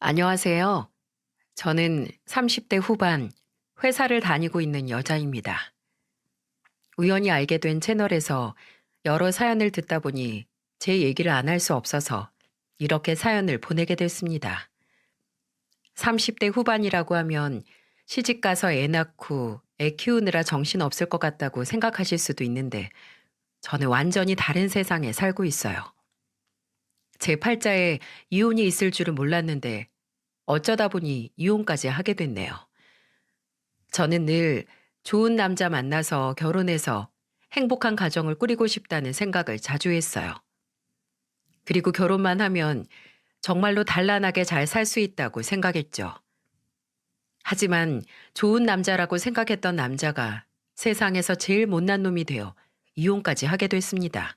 안녕하세요. 저는 30대 후반 회사를 다니고 있는 여자입니다. 우연히 알게 된 채널에서 여러 사연을 듣다 보니 제 얘기를 안 할 수 없어서 이렇게 사연을 보내게 됐습니다. 30대 후반이라고 하면 시집 가서 애 낳고 애 키우느라 정신 없을 것 같다고 생각하실 수도 있는데 저는 완전히 다른 세상에 살고 있어요. 제 팔자에 이혼이 있을 줄은 몰랐는데 어쩌다 보니 이혼까지 하게 됐네요. 저는 늘 좋은 남자 만나서 결혼해서 행복한 가정을 꾸리고 싶다는 생각을 자주 했어요. 그리고 결혼만 하면 정말로 단란하게 잘 살 수 있다고 생각했죠. 하지만 좋은 남자라고 생각했던 남자가 세상에서 제일 못난 놈이 되어 이혼까지 하게 됐습니다.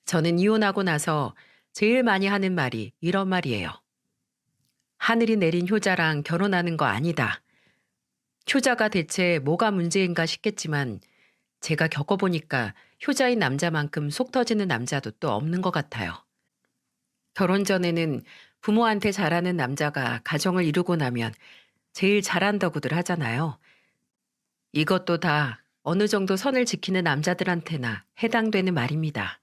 저는 이혼하고 나서 제일 많이 하는 말이 이런 말이에요. 하늘이 내린 효자랑 결혼하는 거 아니다. 효자가 대체 뭐가 문제인가 싶겠지만 제가 겪어보니까 효자인 남자만큼 속 터지는 남자도 또 없는 것 같아요. 결혼 전에는 부모한테 잘하는 남자가 가정을 이루고 나면 제일 잘한다고들 하잖아요. 이것도 다 어느 정도 선을 지키는 남자들한테나 해당되는 말입니다.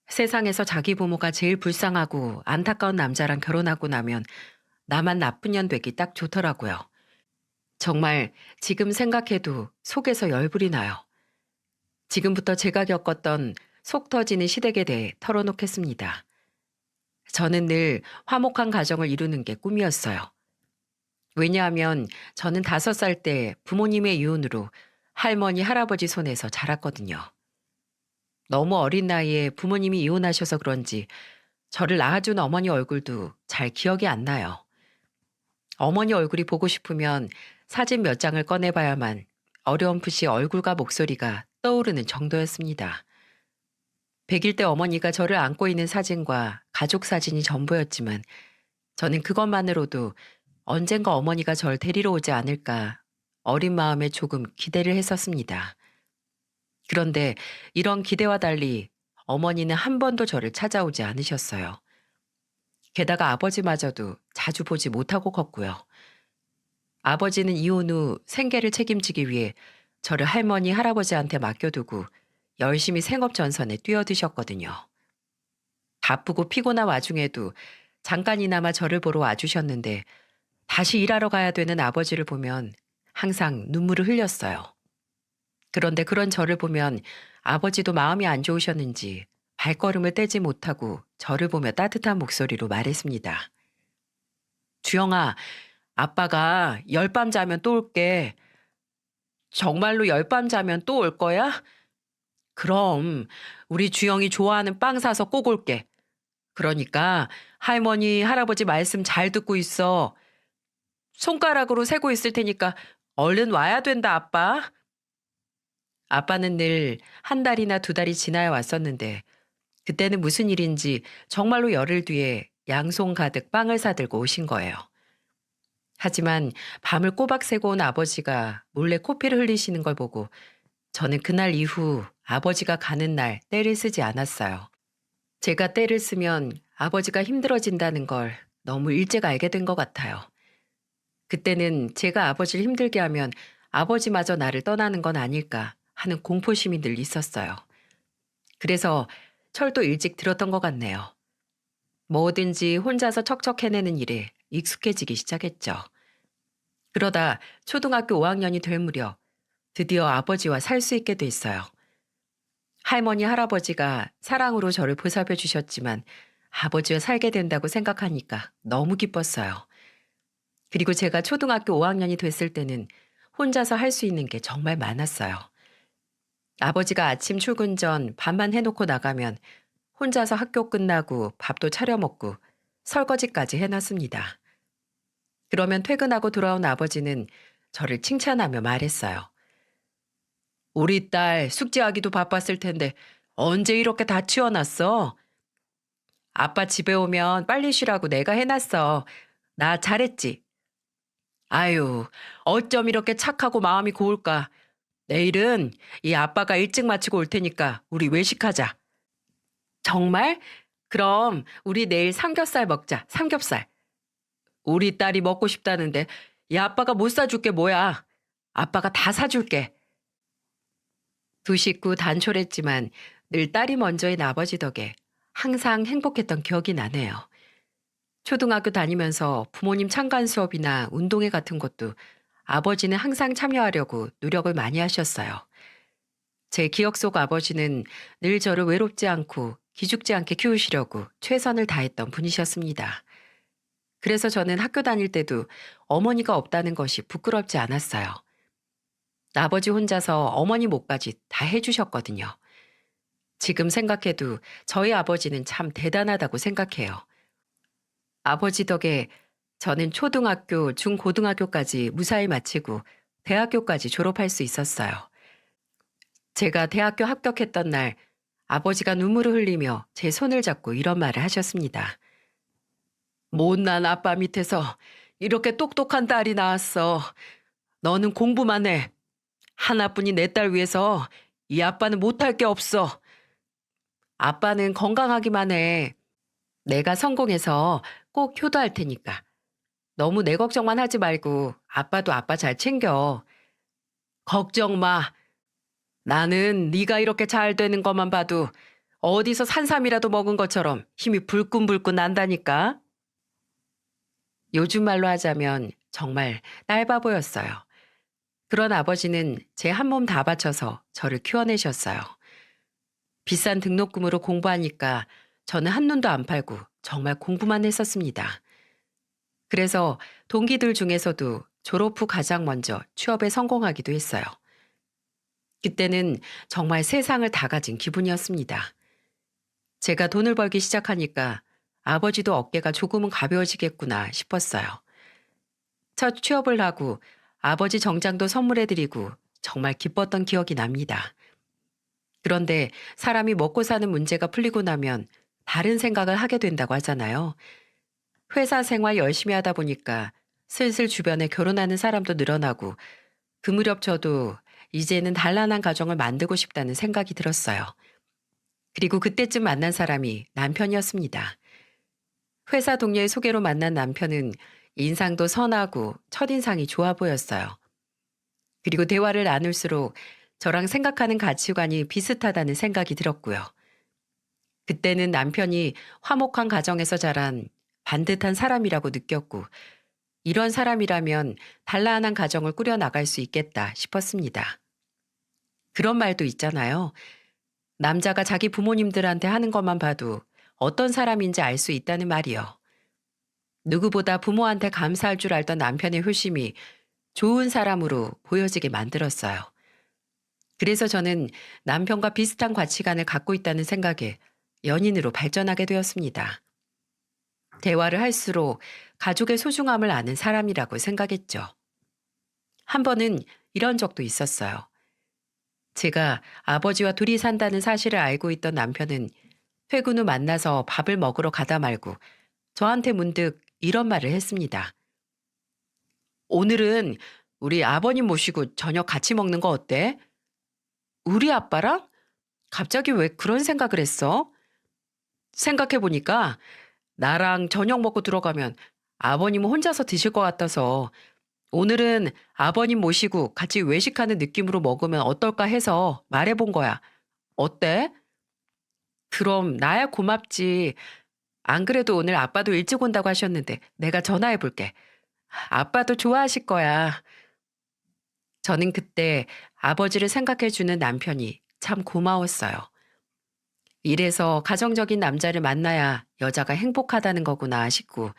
세상에서 자기 부모가 제일 불쌍하고 안타까운 남자랑 결혼하고 나면 나만 나쁜 년 되기 딱 좋더라고요. 정말 지금 생각해도 속에서 열불이 나요. 지금부터 제가 겪었던 속 터지는 시댁에 대해 털어놓겠습니다. 저는 늘 화목한 가정을 이루는 게 꿈이었어요. 왜냐하면 저는 5살 때 부모님의 이혼으로 할머니, 할아버지 손에서 자랐거든요. 너무 어린 나이에 부모님이 이혼하셔서 그런지 저를 낳아준 어머니 얼굴도 잘 기억이 안 나요. 어머니 얼굴이 보고 싶으면 사진 몇 장을 꺼내봐야만 어렴풋이 얼굴과 목소리가 떠오르는 정도였습니다. 100일 때 어머니가 저를 안고 있는 사진과 가족 사진이 전부였지만 저는 그것만으로도 언젠가 어머니가 절 데리러 오지 않을까 어린 마음에 조금 기대를 했었습니다. 그런데 이런 기대와 달리 어머니는 한 번도 저를 찾아오지 않으셨어요. 게다가 아버지마저도 자주 보지 못하고 컸고요. 아버지는 이혼 후 생계를 책임지기 위해 저를 할머니, 할아버지한테 맡겨두고 열심히 생업 전선에 뛰어드셨거든요. 바쁘고 피곤한 와중에도 잠깐이나마 저를 보러 와주셨는데 다시 일하러 가야 되는 아버지를 보면 항상 눈물을 흘렸어요. 그런데 그런 저를 보면 아버지도 마음이 안 좋으셨는지 발걸음을 떼지 못하고 저를 보며 따뜻한 목소리로 말했습니다. 주영아, 아빠가 열밤 자면 또 올게. 정말로 열밤 자면 또 올 거야? 그럼 우리 주영이 좋아하는 빵 사서 꼭 올게. 그러니까 할머니, 할아버지 말씀 잘 듣고 있어. 손가락으로 세고 있을 테니까 얼른 와야 된다, 아빠. 아빠는 늘 한 달이나 2달이 지나야 왔었는데 그때는 무슨 일인지 정말로 열흘 뒤에 양손 가득 빵을 사들고 오신 거예요. 하지만 밤을 꼬박 새고 온 아버지가 몰래 코피를 흘리시는 걸 보고 저는 그날 이후 아버지가 가는 날 떼를 쓰지 않았어요. 제가 떼를 쓰면 아버지가 힘들어진다는 걸 너무 일찍 알게 된 것 같아요. 그때는 제가 아버지를 힘들게 하면 아버지마저 나를 떠나는 건 아닐까 하는 공포심이 늘 있었어요. 그래서 철도 일찍 들었던 것 같네요. 뭐든지 혼자서 척척 해내는 일에 익숙해지기 시작했죠. 그러다 초등학교 5학년이 될 무렵 드디어 아버지와 살 수 있게 됐어요. 할머니, 할아버지가 사랑으로 저를 보살펴 주셨지만 아버지와 살게 된다고 생각하니까 너무 기뻤어요. 그리고 제가 초등학교 5학년이 됐을 때는 혼자서 할 수 있는 게 정말 많았어요. 아버지가 아침 출근 전 밥만 해놓고 나가면 혼자서 학교 끝나고 밥도 차려 먹고 설거지까지 해놨습니다. 그러면 퇴근하고 돌아온 아버지는 저를 칭찬하며 말했어요. 우리 딸 숙제하기도 바빴을 텐데 언제 이렇게 다 치워놨어? 아빠 집에 오면 빨리 쉬라고 내가 해놨어. 나 잘했지? 아유, 어쩜 이렇게 착하고 마음이 고울까? 내일은 이 아빠가 일찍 마치고 올 테니까 우리 외식하자. 정말? 그럼 우리 내일 삼겹살 먹자, 삼겹살. 우리 딸이 먹고 싶다는데 이 아빠가 못 사줄 게 뭐야. 아빠가 다 사줄게. 두 식구 단촐했지만 늘 딸이 먼저인 아버지 덕에 항상 행복했던 기억이 나네요. 초등학교 다니면서 부모님 참관 수업이나 운동회 같은 것도 아버지는 항상 참여하려고 노력을 많이 하셨어요. 제 기억 속 아버지는 늘 저를 외롭지 않고 기죽지 않게 키우시려고 최선을 다했던 분이셨습니다. 그래서 저는 학교 다닐 때도 어머니가 없다는 것이 부끄럽지 않았어요. 아버지 혼자서 어머니 몫까지 다 해주셨거든요. 지금 생각해도 저희 아버지는 참 대단하다고 생각해요. 아버지 덕에 저는 초등학교, 중고등학교까지 무사히 마치고 대학교까지 졸업할 수 있었어요. 제가 대학교 합격했던 날 아버지가 눈물을 흘리며 제 손을 잡고 이런 말을 하셨습니다. 못난 아빠 밑에서 이렇게 똑똑한 딸이 나왔어. 너는 공부만 해. 하나뿐인 내 딸 위해서 이 아빠는 못할 게 없어. 아빠는 건강하기만 해. 내가 성공해서 꼭 효도할 테니까. 너무 내 걱정만 하지 말고 아빠도 아빠 잘 챙겨. 걱정 마. 나는 네가 이렇게 잘 되는 것만 봐도 어디서 산삼이라도 먹은 것처럼 힘이 불끈불끈 난다니까. 요즘 말로 하자면 정말 딸바보였어요. 그런 아버지는 제 한 몸 다 바쳐서 저를 키워내셨어요. 비싼 등록금으로 공부하니까 저는 한눈도 안 팔고 정말 공부만 했었습니다. 그래서 동기들 중에서도 졸업 후 가장 먼저 취업에 성공하기도 했어요. 그때는 정말 세상을 다 가진 기분이었습니다. 제가 돈을 벌기 시작하니까 아버지도 어깨가 조금은 가벼워지겠구나 싶었어요. 첫 취업을 하고 아버지 정장도 선물해드리고 정말 기뻤던 기억이 납니다. 그런데 사람이 먹고 사는 문제가 풀리고 나면 다른 생각을 하게 된다고 하잖아요. 회사 생활 열심히 하다 보니까 슬슬 주변에 결혼하는 사람도 늘어나고 그 무렵 저도 이제는 단란한 가정을 만들고 싶다는 생각이 들었어요. 그리고 그때쯤 만난 사람이 남편이었습니다. 회사 동료의 소개로 만난 남편은 인상도 선하고 첫인상이 좋아 보였어요. 그리고 대화를 나눌수록 저랑 생각하는 가치관이 비슷하다는 생각이 들었고요. 그때는 남편이 화목한 가정에서 자란 반듯한 사람이라고 느꼈고 이런 사람이라면 단란한 가정을 꾸려나갈 수 있겠다 싶었습니다. 그런 말도 있잖아요. 남자가 자기 부모님들한테 하는 것만 봐도 어떤 사람인지 알 수 있다는 말이요. 누구보다 부모한테 감사할 줄 알던 남편의 효심이 좋은 사람으로 보여지게 만들었어요. 그래서 저는 남편과 비슷한 가치관을 갖고 있다는 생각에 연인으로 발전하게 되었습니다. 대화를 할수록 가족의 소중함을 아는 사람이라고 생각했죠. 한 번은 이런 적도 있었어요. 제가 아버지와 둘이 산다는 사실을 알고 있던 남편은 퇴근 후 만나서 밥을 먹으러 가다 말고 저한테 문득 이런 말을 했습니다. 오늘은 우리 아버님 모시고 저녁 같이 먹는 거 어때? 우리 아빠랑? 갑자기 왜 그런 생각을 했어? 생각해보니까 나랑 저녁 먹고 들어가면 아버님은 혼자서 드실 것 같아서 오늘은 아버님 모시고 같이 외식하는 느낌으로 먹으면 어떨까 해서 말해본 거야. 어때? 그럼 나야 고맙지. 안 그래도 오늘 아빠도 일찍 온다고 하셨는데 내가 전화해 볼게. 아빠도 좋아하실 거야. 저는 그때 아버지를 생각해 주는 남편이 참 고마웠어요. 이래서 가정적인 남자를 만나야 여자가 행복하다는 거구나 싶고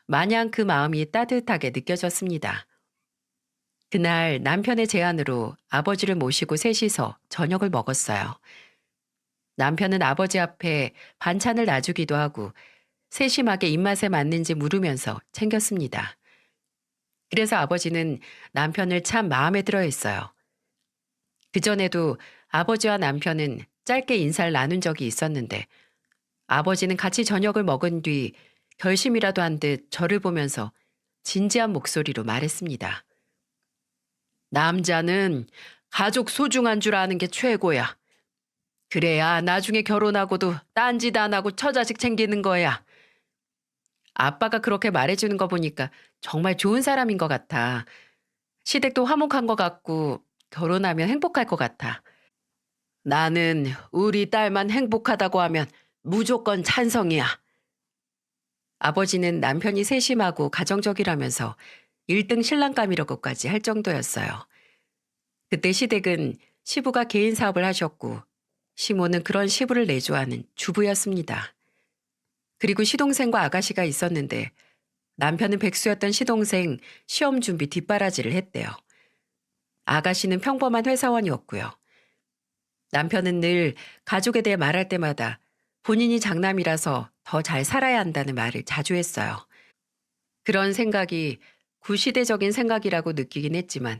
마냥 그 마음이 따뜻하게 느껴졌습니다. 그날 남편의 제안으로 아버지를 모시고 셋이서 저녁을 먹었어요. 남편은 아버지 앞에 반찬을 놔주기도 하고 세심하게 입맛에 맞는지 물으면서 챙겼습니다. 그래서 아버지는 남편을 참 마음에 들어 했어요. 그전에도 아버지와 남편은 짧게 인사를 나눈 적이 있었는데 아버지는 같이 저녁을 먹은 뒤 결심이라도 한 듯 저를 보면서 진지한 목소리로 말했습니다. 남자는 가족 소중한 줄 아는 게 최고야. 그래야 나중에 결혼하고도 딴짓 안 하고 처자식 챙기는 거야. 아빠가 그렇게 말해주는 거 보니까 정말 좋은 사람인 것 같아. 시댁도 화목한 것 같고 결혼하면 행복할 것 같아. 나는 우리 딸만 행복하다고 하면 무조건 찬성이야. 아버지는 남편이 세심하고 가정적이라면서 1등 신랑감이라고까지 할 정도였어요. 그때 시댁은 시부가 개인 사업을 하셨고 시모는 그런 시부를 내조하는 주부였습니다. 그리고 시동생과 아가씨가 있었는데 남편은 백수였던 시동생 시험 준비 뒷바라지를 했대요. 아가씨는 평범한 회사원이었고요. 남편은 늘 가족에 대해 말할 때마다 본인이 장남이라서 더 잘 살아야 한다는 말을 자주 했어요. 그런 생각이 구시대적인 생각이라고 느끼긴 했지만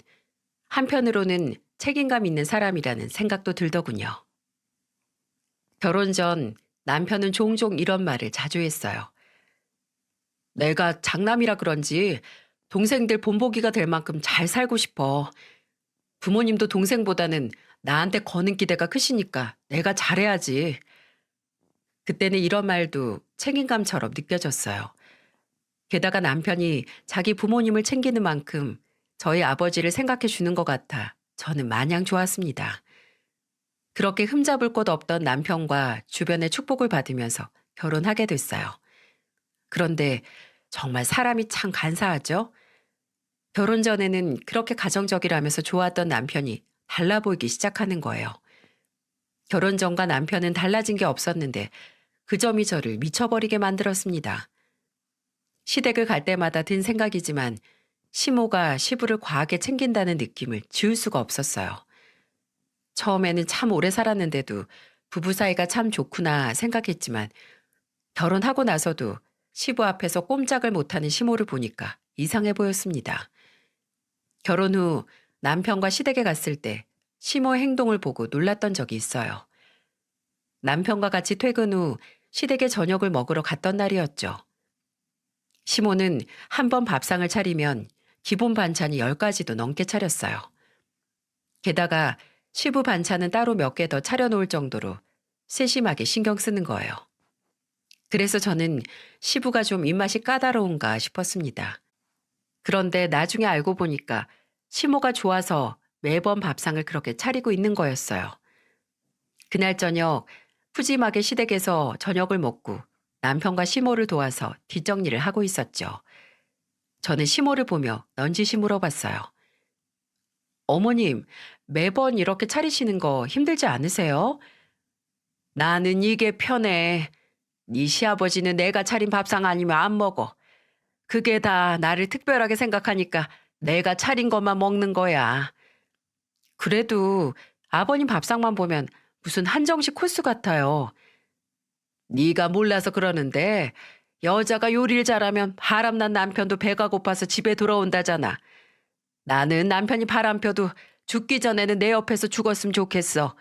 한편으로는 책임감 있는 사람이라는 생각도 들더군요. 결혼 전 남편은 종종 이런 말을 자주 했어요. 내가 장남이라 그런지 동생들 본보기가 될 만큼 잘 살고 싶어. 부모님도 동생보다는 나한테 거는 기대가 크시니까 내가 잘해야지. 그때는 이런 말도 책임감처럼 느껴졌어요. 게다가 남편이 자기 부모님을 챙기는 만큼 저희 아버지를 생각해 주는 것 같아 저는 마냥 좋았습니다. 그렇게 흠잡을 곳 없던 남편과 주변의 축복을 받으면서 결혼하게 됐어요. 그런데 정말 사람이 참 간사하죠? 결혼 전에는 그렇게 가정적이라면서 좋았던 남편이 달라 보이기 시작하는 거예요. 결혼 전과 남편은 달라진 게 없었는데 그 점이 저를 미쳐버리게 만들었습니다. 시댁을 갈 때마다 든 생각이지만 시모가 시부를 과하게 챙긴다는 느낌을 지울 수가 없었어요. 처음에는 참 오래 살았는데도 부부 사이가 참 좋구나 생각했지만 결혼하고 나서도 시부 앞에서 꼼짝을 못하는 시모를 보니까 이상해 보였습니다. 결혼 후 남편과 시댁에 갔을 때 시모의 행동을 보고 놀랐던 적이 있어요. 남편과 같이 퇴근 후 시댁에 저녁을 먹으러 갔던 날이었죠. 시모는 한 번 밥상을 차리면 기본 반찬이 10가지도 넘게 차렸어요. 게다가 시부 반찬은 따로 몇 개 더 차려놓을 정도로 세심하게 신경 쓰는 거예요. 그래서 저는 시부가 좀 입맛이 까다로운가 싶었습니다. 그런데 나중에 알고 보니까 시모가 좋아서 매번 밥상을 그렇게 차리고 있는 거였어요. 그날 저녁 푸짐하게 시댁에서 저녁을 먹고 남편과 시모를 도와서 뒷정리를 하고 있었죠. 저는 시모를 보며 넌지시 물어봤어요. 어머님, 매번 이렇게 차리시는 거 힘들지 않으세요? 나는 이게 편해. 네 시아버지는 내가 차린 밥상 아니면 안 먹어. 그게 다 나를 특별하게 생각하니까 내가 차린 것만 먹는 거야. 그래도 아버님 밥상만 보면 무슨 한정식 코스 같아요. 네가 몰라서 그러는데 여자가 요리를 잘하면 바람난 남편도 배가 고파서 집에 돌아온다잖아. 나는 남편이 바람 펴도 죽기 전에는 내 옆에서 죽었으면 좋겠어.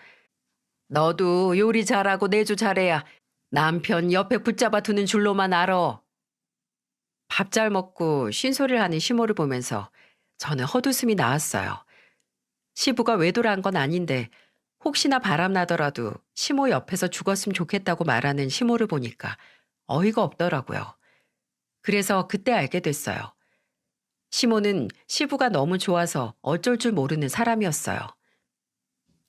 너도 요리 잘하고 내조 잘해야 남편 옆에 붙잡아 두는 줄로만 알아. 밥 잘 먹고 쉰소리를 하는 시모를 보면서 저는 헛웃음이 나왔어요. 시부가 외도를 한 건 아닌데 혹시나 바람나더라도 시모 옆에서 죽었으면 좋겠다고 말하는 시모를 보니까 어이가 없더라고요. 그래서 그때 알게 됐어요. 시모는 시부가 너무 좋아서 어쩔 줄 모르는 사람이었어요.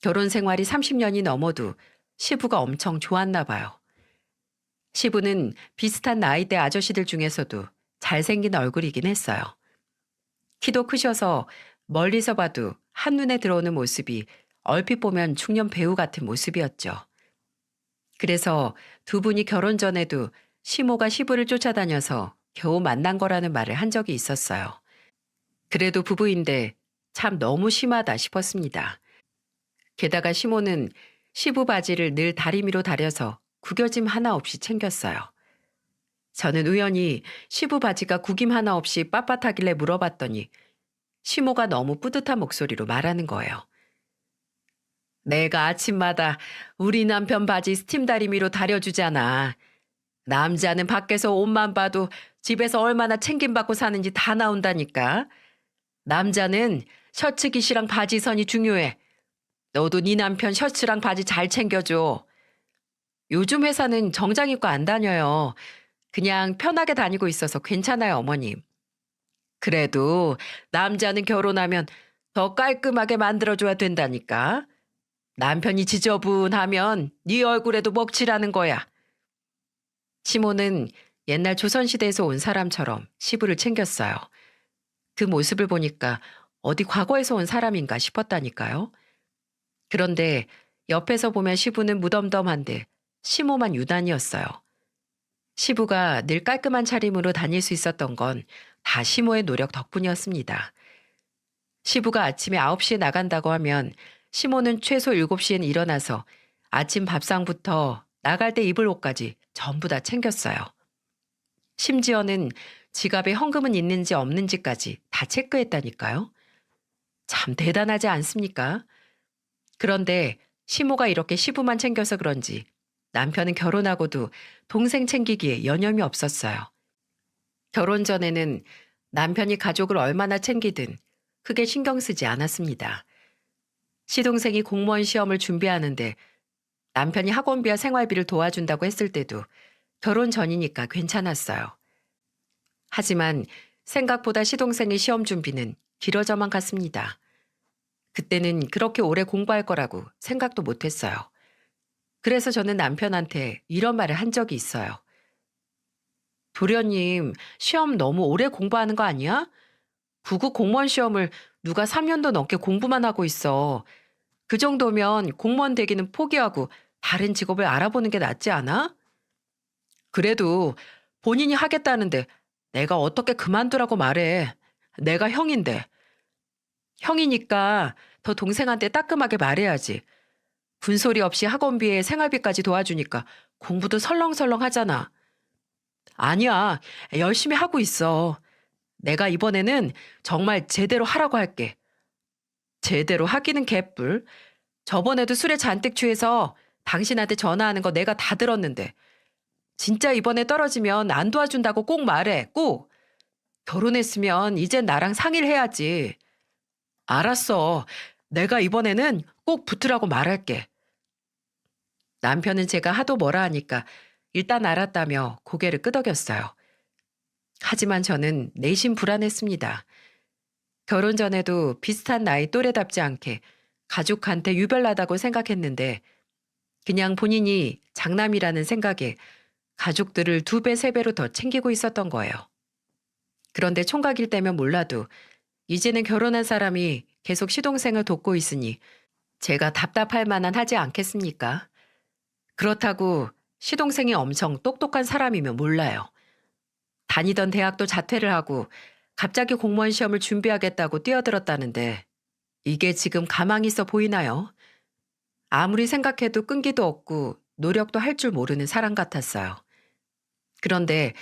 결혼 생활이 30년이 넘어도 시부가 엄청 좋았나 봐요. 시부는 비슷한 나이대 아저씨들 중에서도 잘생긴 얼굴이긴 했어요. 키도 크셔서 멀리서 봐도 한눈에 들어오는 모습이 얼핏 보면 중년 배우 같은 모습이었죠. 그래서 두 분이 결혼 전에도 시모가 시부를 쫓아다녀서 겨우 만난 거라는 말을 한 적이 있었어요. 그래도 부부인데 참 너무 심하다 싶었습니다. 게다가 시모는 시부 바지를 늘 다리미로 다려서 구겨짐 하나 없이 챙겼어요. 저는 우연히 시부 바지가 구김 하나 없이 빳빳하길래 물어봤더니 시모가 너무 뿌듯한 목소리로 말하는 거예요. 내가 아침마다 우리 남편 바지 스팀 다리미로 다려주잖아. 남자는 밖에서 옷만 봐도 집에서 얼마나 챙김받고 사는지 다 나온다니까. 남자는 셔츠 깃이랑 바지 선이 중요해. 너도 네 남편 셔츠랑 바지 잘 챙겨줘. 요즘 회사는 정장 입고 안 다녀요. 그냥 편하게 다니고 있어서 괜찮아요, 어머님. 그래도 남자는 결혼하면 더 깔끔하게 만들어줘야 된다니까. 남편이 지저분하면 네 얼굴에도 먹칠하는 거야. 시모는 옛날 조선시대에서 온 사람처럼 시부를 챙겼어요. 그 모습을 보니까 어디 과거에서 온 사람인가 싶었다니까요. 그런데 옆에서 보면 시부는 무덤덤한데 시모만 유난이었어요. 시부가 늘 깔끔한 차림으로 다닐 수 있었던 건 다 시모의 노력 덕분이었습니다. 시부가 아침에 9시에 나간다고 하면 시모는 최소 7시엔 일어나서 아침 밥상부터 나갈 때 입을 옷까지 전부 다 챙겼어요. 심지어는 지갑에 현금은 있는지 없는지까지 다 체크했다니까요. 참 대단하지 않습니까? 그런데 시모가 이렇게 시부만 챙겨서 그런지 남편은 결혼하고도 동생 챙기기에 여념이 없었어요. 결혼 전에는 남편이 가족을 얼마나 챙기든 크게 신경 쓰지 않았습니다. 시동생이 공무원 시험을 준비하는데 남편이 학원비와 생활비를 도와준다고 했을 때도 결혼 전이니까 괜찮았어요. 하지만 생각보다 시동생의 시험 준비는 길어져만 갔습니다. 그때는 그렇게 오래 공부할 거라고 생각도 못 했어요. 그래서 저는 남편한테 이런 말을 한 적이 있어요. 도련님, 시험 너무 오래 공부하는 거 아니야? 부국 공무원 시험을 누가 3년도 넘게 공부만 하고 있어. 그 정도면 공무원 되기는 포기하고 다른 직업을 알아보는 게 낫지 않아? 그래도 본인이 하겠다는데 내가 어떻게 그만두라고 말해. 내가 형인데. 형이니까 더 동생한테 따끔하게 말해야지. 군소리 없이 학원비에 생활비까지 도와주니까 공부도 설렁설렁 하잖아. 아니야, 열심히 하고 있어. 내가 이번에는 정말 제대로 하라고 할게. 제대로 하기는 개뿔. 저번에도 술에 잔뜩 취해서 당신한테 전화하는 거 내가 다 들었는데. 진짜 이번에 떨어지면 안 도와준다고 꼭 말해, 꼭. 결혼했으면 이젠 나랑 상의를 해야지. 알았어. 내가 이번에는 꼭 붙으라고 말할게. 남편은 제가 하도 뭐라 하니까 일단 알았다며 고개를 끄덕였어요. 하지만 저는 내심 불안했습니다. 결혼 전에도 비슷한 나이 또래답지 않게 가족한테 유별나다고 생각했는데 그냥 본인이 장남이라는 생각에 가족들을 2배, 3배로 더 챙기고 있었던 거예요. 그런데 총각일 때면 몰라도 이제는 결혼한 사람이 계속 시동생을 돕고 있으니 제가 답답할 만한 하지 않겠습니까? 그렇다고 시동생이 엄청 똑똑한 사람이면 몰라요. 다니던 대학도 자퇴를 하고 갑자기 공무원 시험을 준비하겠다고 뛰어들었다는데 이게 지금 가망이 있어 보이나요? 아무리 생각해도 끈기도 없고 노력도 할 줄 모르는 사람 같았어요. 그런데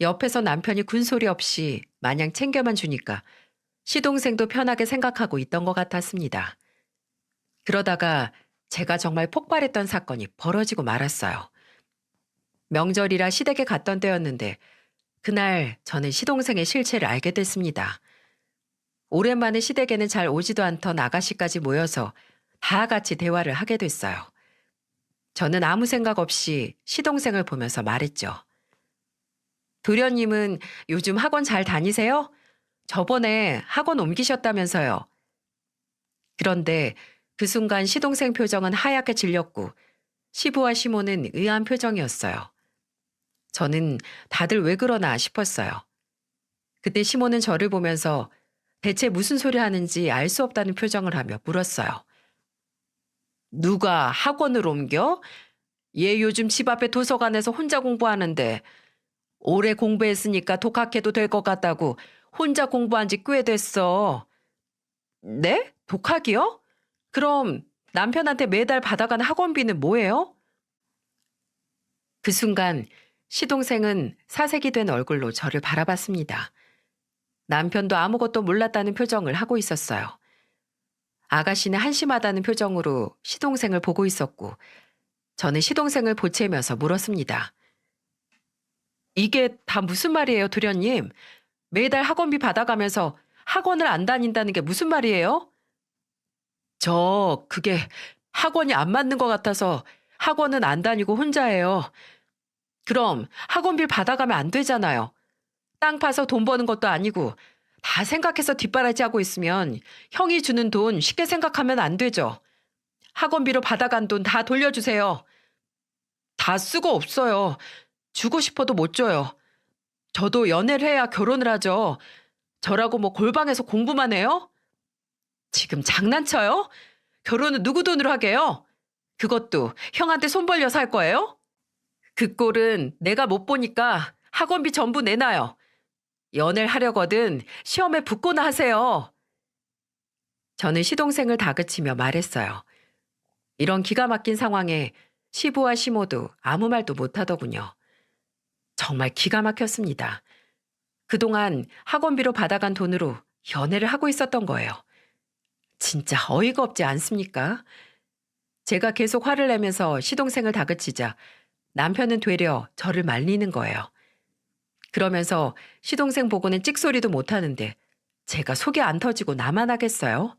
옆에서 남편이 군소리 없이 마냥 챙겨만 주니까 시동생도 편하게 생각하고 있던 것 같았습니다. 그러다가 제가 정말 폭발했던 사건이 벌어지고 말았어요. 명절이라 시댁에 갔던 때였는데 그날 저는 시동생의 실체를 알게 됐습니다. 오랜만에 시댁에는 잘 오지도 않던 아가씨까지 모여서 다 같이 대화를 하게 됐어요. 저는 아무 생각 없이 시동생을 보면서 말했죠. 도련님은 요즘 학원 잘 다니세요? 저번에 학원 옮기셨다면서요. 그런데 그 순간 시동생 표정은 하얗게 질렸고 시부와 시모는 의아한 표정이었어요. 저는 다들 왜 그러나 싶었어요. 그때 시모는 저를 보면서 대체 무슨 소리 하는지 알 수 없다는 표정을 하며 물었어요. 누가 학원을 옮겨? 얘 요즘 집 앞에 도서관에서 혼자 공부하는데 오래 공부했으니까 독학해도 될 것 같다고 혼자 공부한 지 꽤 됐어. 네? 독학이요? 그럼 남편한테 매달 받아가는 학원비는 뭐예요? 그 순간 시동생은 사색이 된 얼굴로 저를 바라봤습니다. 남편도 아무것도 몰랐다는 표정을 하고 있었어요. 아가씨는 한심하다는 표정으로 시동생을 보고 있었고 저는 시동생을 보채면서 물었습니다. 이게 다 무슨 말이에요, 도련님? 매달 학원비 받아가면서 학원을 안 다닌다는 게 무슨 말이에요? 그게 학원이 안 맞는 것 같아서 학원은 안 다니고 혼자 해요. 그럼 학원비 받아가면 안 되잖아요. 땅 파서 돈 버는 것도 아니고 다 생각해서 뒷바라지 하고 있으면 형이 주는 돈 쉽게 생각하면 안 되죠. 학원비로 받아간 돈 다 돌려주세요. 다 쓰고 없어요. 주고 싶어도 못 줘요. 저도 연애를 해야 결혼을 하죠. 저라고 뭐 골방에서 공부만 해요? 지금 장난쳐요? 결혼은 누구 돈으로 하게요? 그것도 형한테 손 벌려서 할 거예요? 그 꼴은 내가 못 보니까 학원비 전부 내놔요. 연애를 하려거든 시험에 붙고나 하세요. 저는 시동생을 다그치며 말했어요. 이런 기가 막힌 상황에 시부와 시모도 아무 말도 못하더군요. 정말 기가 막혔습니다. 그동안 학원비로 받아간 돈으로 연애를 하고 있었던 거예요. 진짜 어이가 없지 않습니까? 제가 계속 화를 내면서 시동생을 다그치자 남편은 되려 저를 말리는 거예요. 그러면서 시동생 보고는 찍소리도 못하는데 제가 속이 안 터지고 나만 하겠어요?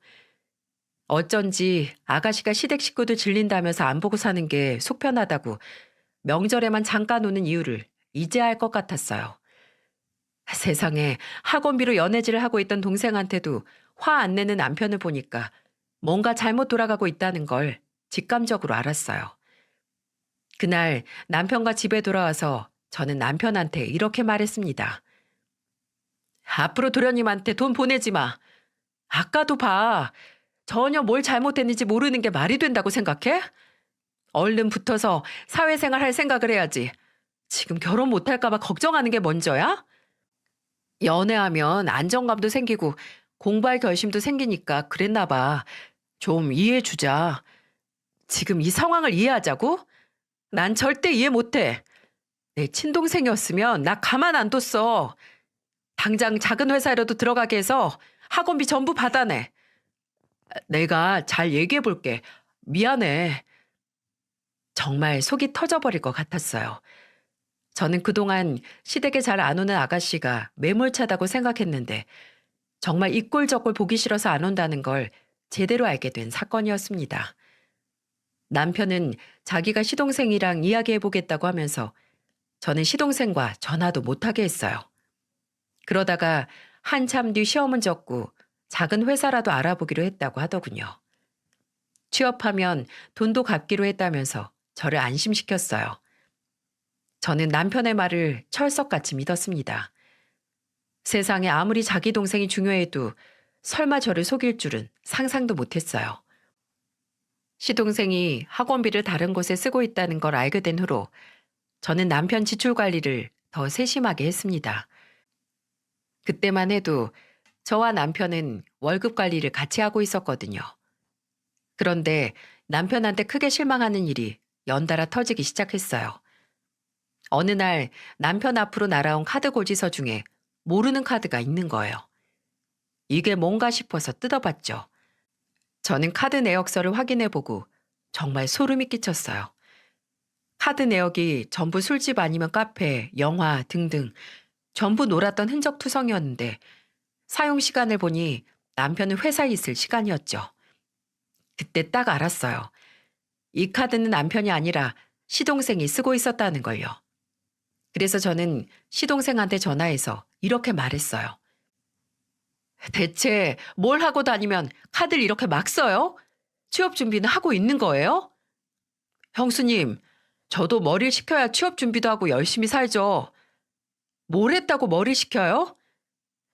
어쩐지 아가씨가 시댁 식구들 질린다면서 안 보고 사는 게 속편하다고 명절에만 잠깐 오는 이유를 이제 알 것 같았어요. 세상에 학원비로 연애질을 하고 있던 동생한테도 화 안 내는 남편을 보니까 뭔가 잘못 돌아가고 있다는 걸 직감적으로 알았어요. 그날 남편과 집에 돌아와서 저는 남편한테 이렇게 말했습니다. 앞으로 도련님한테 돈 보내지 마. 아까도 봐. 전혀 뭘 잘못했는지 모르는 게 말이 된다고 생각해? 얼른 붙어서 사회생활 할 생각을 해야지. 지금 결혼 못할까 봐 걱정하는 게 먼저야? 연애하면 안정감도 생기고 공부할 결심도 생기니까 그랬나 봐. 좀 이해해 주자. 지금 이 상황을 이해하자고? 난 절대 이해 못해. 내 친동생이었으면 나 가만 안 뒀어. 당장 작은 회사라도 들어가게 해서 학원비 전부 받아내. 내가 잘 얘기해 볼게. 미안해. 정말 속이 터져버릴 것 같았어요. 저는 그동안 시댁에 잘 안 오는 아가씨가 매몰차다고 생각했는데 정말 이 꼴 저 꼴 보기 싫어서 안 온다는 걸 제대로 알게 된 사건이었습니다. 남편은 자기가 시동생이랑 이야기해보겠다고 하면서 저는 시동생과 전화도 못하게 했어요. 그러다가 한참 뒤 시험은 접고 작은 회사라도 알아보기로 했다고 하더군요. 취업하면 돈도 갚기로 했다면서 저를 안심시켰어요. 저는 남편의 말을 철석같이 믿었습니다. 세상에 아무리 자기 동생이 중요해도 설마 저를 속일 줄은 상상도 못했어요. 시동생이 학원비를 다른 곳에 쓰고 있다는 걸 알게 된 후로 저는 남편 지출 관리를 더 세심하게 했습니다. 그때만 해도 저와 남편은 월급 관리를 같이 하고 있었거든요. 그런데 남편한테 크게 실망하는 일이 연달아 터지기 시작했어요. 어느 날 남편 앞으로 날아온 카드 고지서 중에 모르는 카드가 있는 거예요. 이게 뭔가 싶어서 뜯어봤죠. 저는 카드 내역서를 확인해보고 정말 소름이 끼쳤어요. 카드 내역이 전부 술집 아니면 카페, 영화 등등 전부 놀았던 흔적 투성이었는데 사용 시간을 보니 남편은 회사에 있을 시간이었죠. 그때 딱 알았어요. 이 카드는 남편이 아니라 시동생이 쓰고 있었다는 걸요. 그래서 저는 시동생한테 전화해서 이렇게 말했어요. 대체 뭘 하고 다니면 카드를 이렇게 막 써요? 취업 준비는 하고 있는 거예요? 형수님, 저도 머리를 식혀야 취업 준비도 하고 열심히 살죠. 뭘 했다고 머리를 식혀요?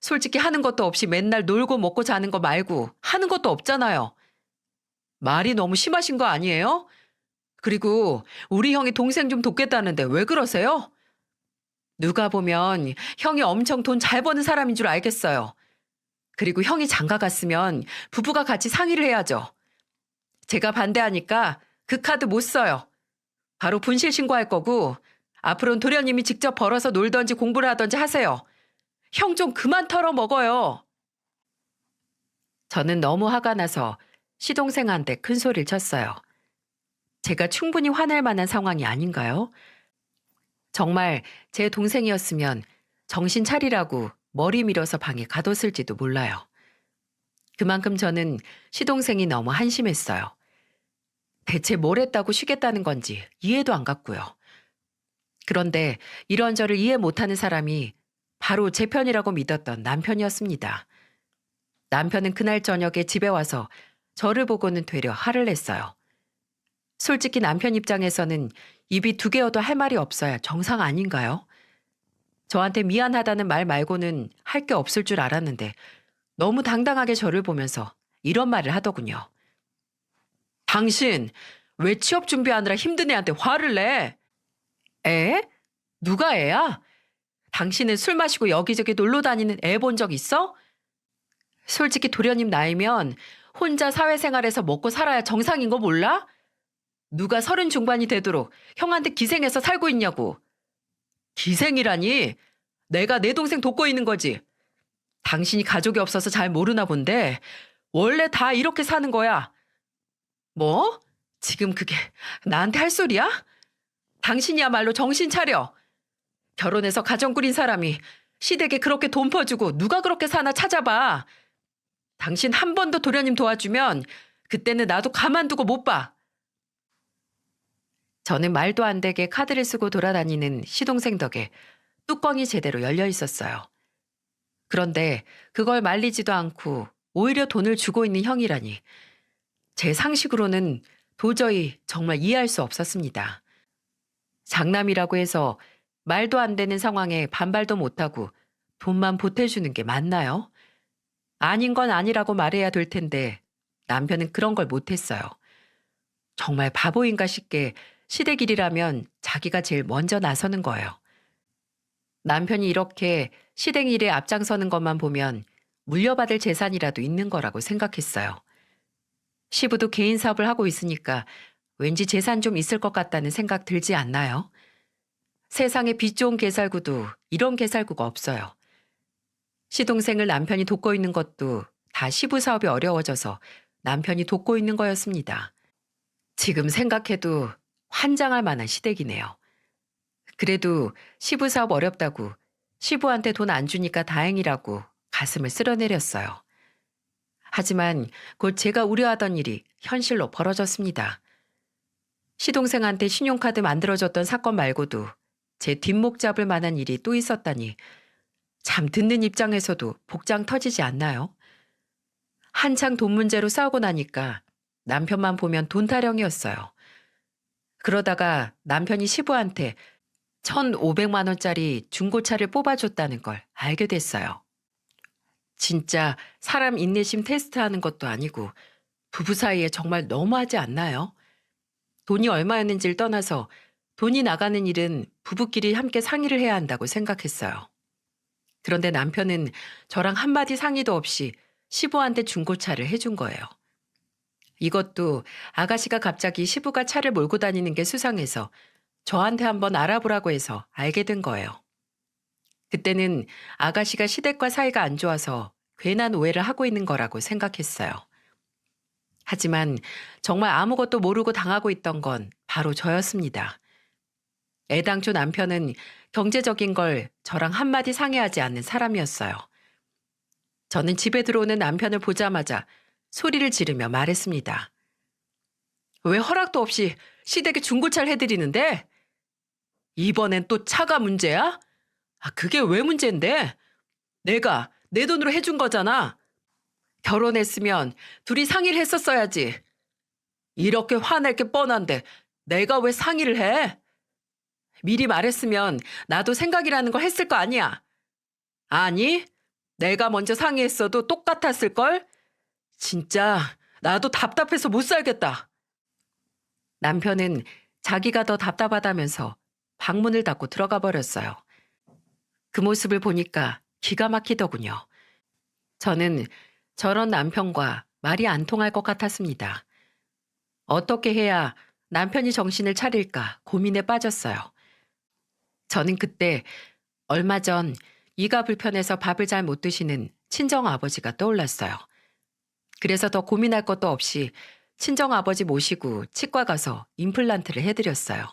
솔직히 하는 것도 없이 맨날 놀고 먹고 자는 거 말고 하는 것도 없잖아요. 말이 너무 심하신 거 아니에요? 그리고 우리 형이 동생 좀 돕겠다는데 왜 그러세요? 누가 보면 형이 엄청 돈 잘 버는 사람인 줄 알겠어요. 그리고 형이 장가 갔으면 부부가 같이 상의를 해야죠. 제가 반대하니까 그 카드 못 써요. 바로 분실 신고할 거고 앞으로는 도련님이 직접 벌어서 놀던지 공부를 하던지 하세요. 형 좀 그만 털어먹어요. 저는 너무 화가 나서 시동생한테 큰 소리를 쳤어요. 제가 충분히 화낼 만한 상황이 아닌가요? 정말 제 동생이었으면 정신 차리라고 머리 밀어서 방에 가뒀을지도 몰라요. 그만큼 저는 시동생이 너무 한심했어요. 대체 뭘 했다고 쉬겠다는 건지 이해도 안 갔고요. 그런데 이런저를 이해 못하는 사람이 바로 제 편이라고 믿었던 남편이었습니다. 남편은 그날 저녁에 집에 와서 저를 보고는 되려 화를 냈어요. 솔직히 남편 입장에서는 입이 두 개여도 할 말이 없어야 정상 아닌가요? 저한테 미안하다는 말 말고는 할 게 없을 줄 알았는데 너무 당당하게 저를 보면서 이런 말을 하더군요. 당신 왜 취업 준비하느라 힘든 애한테 화를 내? 애? 누가 애야? 당신은 술 마시고 여기저기 놀러 다니는 애 본 적 있어? 솔직히 도련님 나이면 혼자 사회생활에서 먹고 살아야 정상인 거 몰라? 누가 30 중반이 되도록 형한테 기생해서 살고 있냐고. 기생이라니? 내가 내 동생 돕고 있는 거지. 당신이 가족이 없어서 잘 모르나 본데 원래 다 이렇게 사는 거야. 뭐? 지금 그게 나한테 할 소리야? 당신이야말로 정신 차려. 결혼해서 가정 꾸린 사람이 시댁에 그렇게 돈 퍼주고 누가 그렇게 사나 찾아봐. 당신 한 번 더 도련님 도와주면 그때는 나도 가만두고 못 봐. 저는 말도 안 되게 카드를 쓰고 돌아다니는 시동생 덕에 뚜껑이 제대로 열려 있었어요. 그런데 그걸 말리지도 않고 오히려 돈을 주고 있는 형이라니. 제 상식으로는 도저히 정말 이해할 수 없었습니다. 장남이라고 해서 말도 안 되는 상황에 반발도 못하고 돈만 보태주는 게 맞나요? 아닌 건 아니라고 말해야 될 텐데 남편은 그런 걸 못했어요. 정말 바보인가 싶게 시댁 일이라면 자기가 제일 먼저 나서는 거예요. 남편이 이렇게 시댁 일에 앞장서는 것만 보면 물려받을 재산이라도 있는 거라고 생각했어요. 시부도 개인 사업을 하고 있으니까 왠지 재산 좀 있을 것 같다는 생각 들지 않나요? 세상에 빚 좋은 개살구도 이런 개살구가 없어요. 시동생을 남편이 돕고 있는 것도 다 시부 사업이 어려워져서 남편이 돕고 있는 거였습니다. 지금 생각해도 환장할 만한 시댁이네요. 그래도 시부 사업 어렵다고 시부한테 돈 안 주니까 다행이라고 가슴을 쓸어내렸어요. 하지만 곧 제가 우려하던 일이 현실로 벌어졌습니다. 시동생한테 신용카드 만들어줬던 사건 말고도 제 뒷목 잡을 만한 일이 또 있었다니 참 듣는 입장에서도 복장 터지지 않나요? 한창 돈 문제로 싸우고 나니까 남편만 보면 돈 타령이었어요. 그러다가 남편이 시부한테 1,500만 원짜리 중고차를 뽑아줬다는 걸 알게 됐어요. 진짜 사람 인내심 테스트하는 것도 아니고 부부 사이에 정말 너무하지 않나요? 돈이 얼마였는지를 떠나서 돈이 나가는 일은 부부끼리 함께 상의를 해야 한다고 생각했어요. 그런데 남편은 저랑 한마디 상의도 없이 시부한테 중고차를 해준 거예요. 이것도 아가씨가 갑자기 시부가 차를 몰고 다니는 게 수상해서 저한테 한번 알아보라고 해서 알게 된 거예요. 그때는 아가씨가 시댁과 사이가 안 좋아서 괜한 오해를 하고 있는 거라고 생각했어요. 하지만 정말 아무것도 모르고 당하고 있던 건 바로 저였습니다. 애당초 남편은 경제적인 걸 저랑 한마디 상의하지 않는 사람이었어요. 저는 집에 들어오는 남편을 보자마자 소리를 지르며 말했습니다. 왜 허락도 없이 시댁에 중고차를 해드리는데? 이번엔 또 차가 문제야? 그게 왜 문제인데? 내가 내 돈으로 해준 거잖아. 결혼했으면 둘이 상의를 했었어야지. 이렇게 화낼 게 뻔한데 내가 왜 상의를 해? 미리 말했으면 나도 생각이라는 걸 했을 거 아니야. 아니, 내가 먼저 상의했어도 똑같았을걸? 진짜 나도 답답해서 못 살겠다. 남편은 자기가 더 답답하다면서 방문을 닫고 들어가 버렸어요. 그 모습을 보니까 기가 막히더군요. 저는 저런 남편과 말이 안 통할 것 같았습니다. 어떻게 해야 남편이 정신을 차릴까 고민에 빠졌어요. 저는 그때 얼마 전 이가 불편해서 밥을 잘 못 드시는 친정 아버지가 떠올랐어요. 그래서 더 고민할 것도 없이 친정 아버지 모시고 치과 가서 임플란트를 해드렸어요.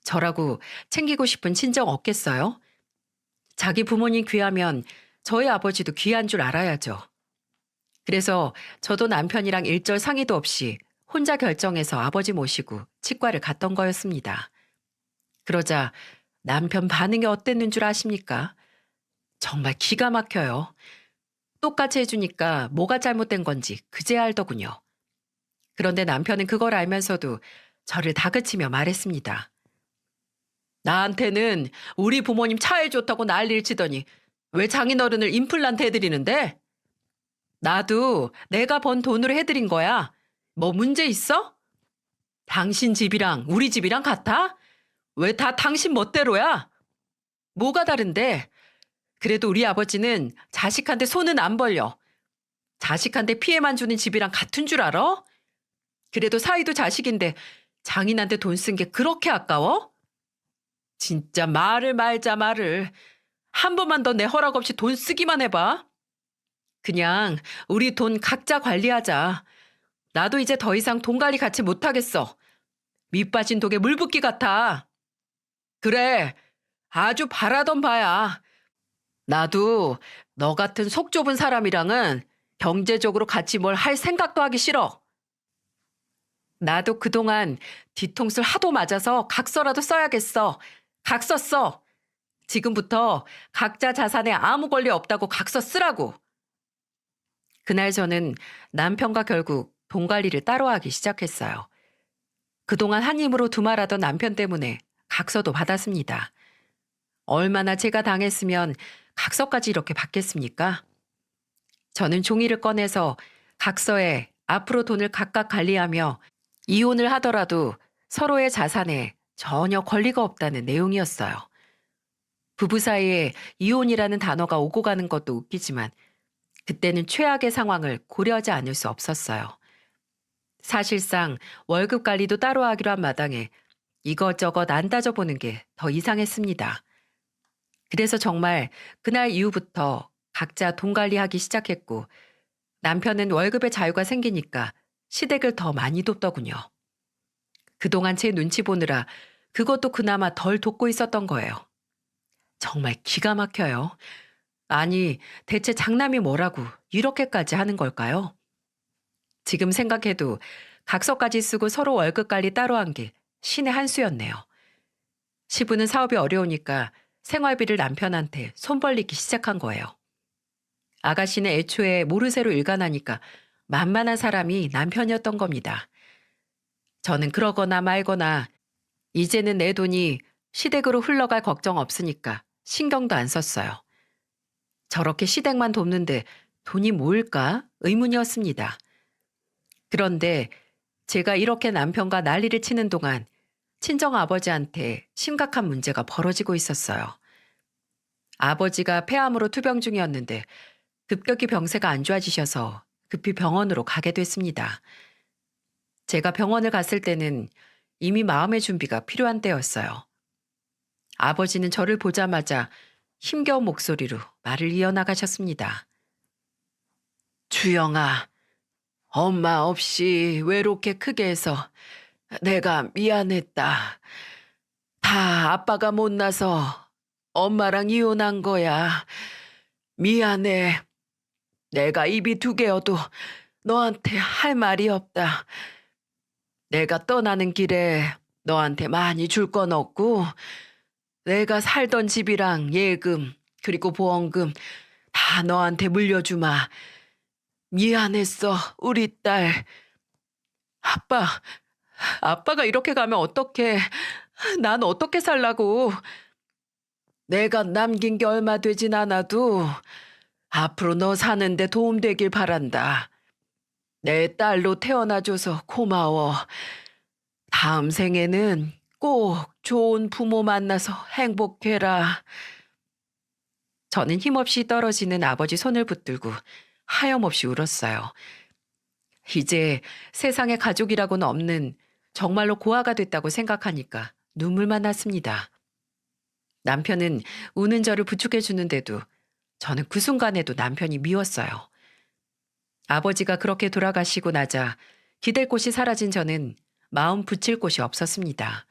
저라고 챙기고 싶은 친정 없겠어요? 자기 부모님 귀하면 저희 아버지도 귀한 줄 알아야죠. 그래서 저도 남편이랑 일절 상의도 없이 혼자 결정해서 아버지 모시고 치과를 갔던 거였습니다. 그러자 남편 반응이 어땠는 줄 아십니까? 정말 기가 막혀요. 똑같이 해주니까 뭐가 잘못된 건지 그제야 알더군요. 그런데 남편은 그걸 알면서도 저를 다그치며 말했습니다. 나한테는 우리 부모님 차에 좋다고 난리를 치더니 왜 장인어른을 임플란트 해드리는데? 나도 내가 번 돈으로 해드린 거야. 뭐 문제 있어? 당신 집이랑 우리 집이랑 같아? 왜 다 당신 멋대로야? 뭐가 다른데? 그래도 우리 아버지는 자식한테 손은 안 벌려. 자식한테 피해만 주는 집이랑 같은 줄 알아? 그래도 사이도 자식인데 장인한테 돈 쓴 게 그렇게 아까워? 진짜 말을 말자 말을. 한 번만 더 내 허락 없이 돈 쓰기만 해봐. 그냥 우리 돈 각자 관리하자. 나도 이제 더 이상 돈 관리 같이 못하겠어. 밑 빠진 독에 물 붓기 같아. 그래, 아주 바라던 바야. 나도 너 같은 속 좁은 사람이랑은 경제적으로 같이 뭘 할 생각도 하기 싫어. 나도 그동안 뒤통수를 하도 맞아서 각서라도 써야겠어. 각서 써. 지금부터 각자 자산에 아무 권리 없다고 각서 쓰라고. 그날 저는 남편과 결국 돈 관리를 따로 하기 시작했어요. 그동안 한 힘으로 두말하던 남편 때문에 각서도 받았습니다. 얼마나 제가 당했으면 각서까지 이렇게 받겠습니까? 저는 종이를 꺼내서 각서에 앞으로 돈을 각각 관리하며 이혼을 하더라도 서로의 자산에 전혀 권리가 없다는 내용이었어요. 부부 사이에 이혼이라는 단어가 오고 가는 것도 웃기지만 그때는 최악의 상황을 고려하지 않을 수 없었어요. 사실상 월급 관리도 따로 하기로 한 마당에 이것저것 안 따져보는 게 더 이상했습니다. 그래서 정말 그날 이후부터 각자 돈 관리하기 시작했고 남편은 월급에 자유가 생기니까 시댁을 더 많이 돕더군요. 그동안 제 눈치 보느라 그것도 그나마 덜 돕고 있었던 거예요. 정말 기가 막혀요. 아니, 대체 장남이 뭐라고 이렇게까지 하는 걸까요? 지금 생각해도 각서까지 쓰고 서로 월급 관리 따로 한 게 신의 한 수였네요. 시부는 사업이 어려우니까 생활비를 남편한테 손 벌리기 시작한 거예요. 아가씨는 애초에 모르쇠로 일관하니까 만만한 사람이 남편이었던 겁니다. 저는 그러거나 말거나 이제는 내 돈이 시댁으로 흘러갈 걱정 없으니까 신경도 안 썼어요. 저렇게 시댁만 돕는데 돈이 모일까 의문이었습니다. 그런데 제가 이렇게 남편과 난리를 치는 동안 친정 아버지한테 심각한 문제가 벌어지고 있었어요. 아버지가 폐암으로 투병 중이었는데 급격히 병세가 안 좋아지셔서 급히 병원으로 가게 됐습니다. 제가 병원을 갔을 때는 이미 마음의 준비가 필요한 때였어요. 아버지는 저를 보자마자 힘겨운 목소리로 말을 이어나가셨습니다. 주영아, 엄마 없이 외롭게 크게 해서 내가 미안했다. 다 아빠가 못나서 엄마랑 이혼한 거야. 미안해. 내가 입이 두 개여도 너한테 할 말이 없다. 내가 떠나는 길에 너한테 많이 줄 건 없고 내가 살던 집이랑 예금 그리고 보험금 다 너한테 물려주마. 미안했어, 우리 딸. 아빠, 아빠가 이렇게 가면 어떡해. 난 어떻게 살라고. 내가 남긴 게 얼마 되진 않아도 앞으로 너 사는데 도움되길 바란다. 내 딸로 태어나줘서 고마워. 다음 생에는 꼭 좋은 부모 만나서 행복해라. 저는 힘없이 떨어지는 아버지 손을 붙들고 하염없이 울었어요. 이제 세상에 가족이라고는 없는 정말로 고아가 됐다고 생각하니까 눈물만 났습니다. 남편은 우는 저를 부축해 주는데도 저는 그 순간에도 남편이 미웠어요. 아버지가 그렇게 돌아가시고 나자 기댈 곳이 사라진 저는 마음 붙일 곳이 없었습니다.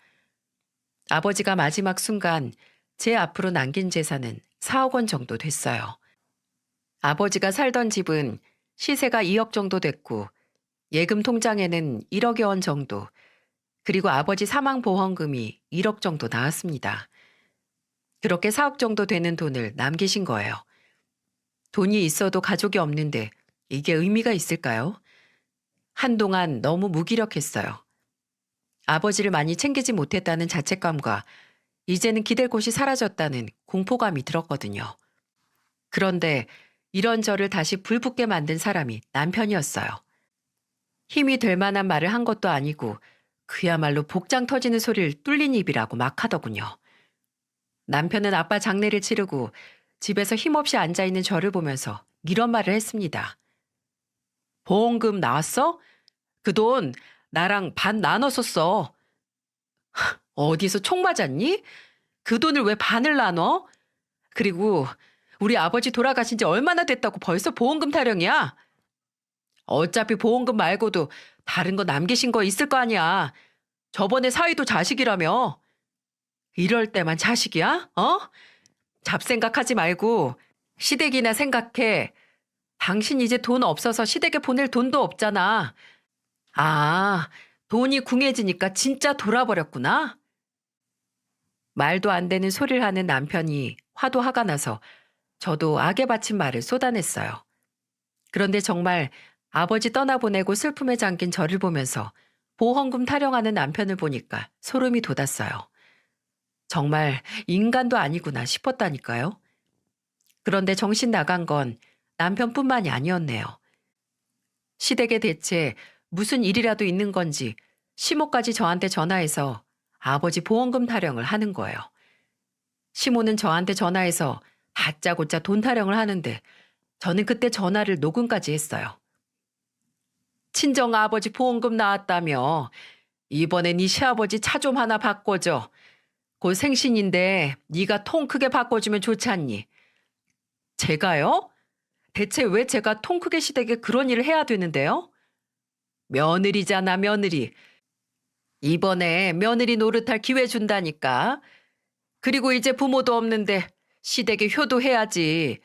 아버지가 마지막 순간 제 앞으로 남긴 재산은 4억 원 정도 됐어요. 아버지가 살던 집은 시세가 2억 정도 됐고 예금 통장에는 1억여 원 정도, 그리고 아버지 사망 보험금이 1억 정도 나왔습니다. 그렇게 4억 정도 되는 돈을 남기신 거예요. 돈이 있어도 가족이 없는데 이게 의미가 있을까요? 한동안 너무 무기력했어요. 아버지를 많이 챙기지 못했다는 자책감과 이제는 기댈 곳이 사라졌다는 공포감이 들었거든요. 그런데 이런 저를 다시 불붙게 만든 사람이 남편이었어요. 힘이 될 만한 말을 한 것도 아니고 그야말로 복장 터지는 소리를 뚫린 입이라고 막 하더군요. 남편은 아빠 장례를 치르고 집에서 힘없이 앉아있는 저를 보면서 이런 말을 했습니다. 보험금 나왔어? 그 돈 나랑 반 나눠 썼어. 어디서 총 맞았니? 그 돈을 왜 반을 나눠? 그리고 우리 아버지 돌아가신 지 얼마나 됐다고 벌써 보험금 타령이야? 어차피 보험금 말고도 다른 거 남기신 거 있을 거 아니야. 저번에 사위도 자식이라며. 이럴 때만 자식이야? 어? 잡생각하지 말고 시댁이나 생각해. 당신 이제 돈 없어서 시댁에 보낼 돈도 없잖아. 아, 돈이 궁해지니까 진짜 돌아버렸구나. 말도 안 되는 소리를 하는 남편이 화도 화가 나서 저도 악에 바친 말을 쏟아냈어요. 그런데 정말 아버지 떠나보내고 슬픔에 잠긴 저를 보면서 보험금 타령하는 남편을 보니까 소름이 돋았어요. 정말 인간도 아니구나 싶었다니까요. 그런데 정신 나간 건 남편뿐만이 아니었네요. 시댁에 대체 무슨 일이라도 있는 건지 시모까지 저한테 전화해서 아버지 보험금 타령을 하는 거예요. 시모는 저한테 전화해서 다짜고짜 돈 타령을 하는데 저는 그때 전화를 녹음까지 했어요. 친정 아버지 보험금 나왔다며. 이번에 네 시아버지 차 좀 하나 바꿔줘. 곧 생신인데 네가 통 크게 바꿔주면 좋지 않니? 제가요? 대체 왜 제가 통 크게 시댁에 그런 일을 해야 되는데요? 며느리잖아, 며느리. 이번에 며느리 노릇할 기회 준다니까. 그리고 이제 부모도 없는데 시댁에 효도해야지.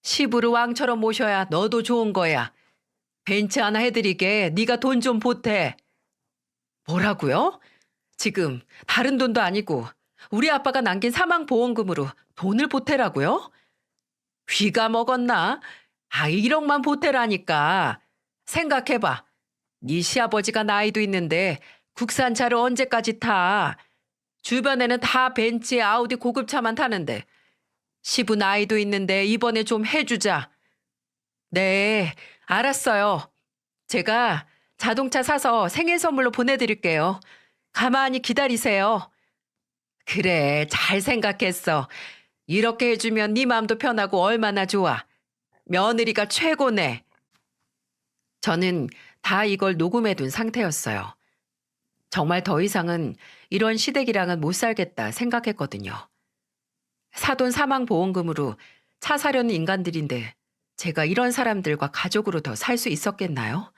시부를 왕처럼 모셔야 너도 좋은 거야. 벤츠 하나 해드리게 네가 돈 좀 보태. 뭐라고요? 지금 다른 돈도 아니고 우리 아빠가 남긴 사망보험금으로 돈을 보태라고요? 귀가 먹었나? 1억만 보태라니까. 생각해봐. 네 시아버지가 나이도 있는데 국산차를 언제까지 타? 주변에는 다 벤츠에 아우디 고급차만 타는데 시부 나이도 있는데 이번에 좀 해주자. 네, 알았어요. 제가 자동차 사서 생일 선물로 보내드릴게요. 가만히 기다리세요. 그래, 잘 생각했어. 이렇게 해주면 네 마음도 편하고 얼마나 좋아. 며느리가 최고네. 저는 다 이걸 녹음해둔 상태였어요. 정말 더 이상은 이런 시댁이랑은 못 살겠다 생각했거든요. 사돈 사망보험금으로 차 사려는 인간들인데 제가 이런 사람들과 가족으로 더 살 수 있었겠나요?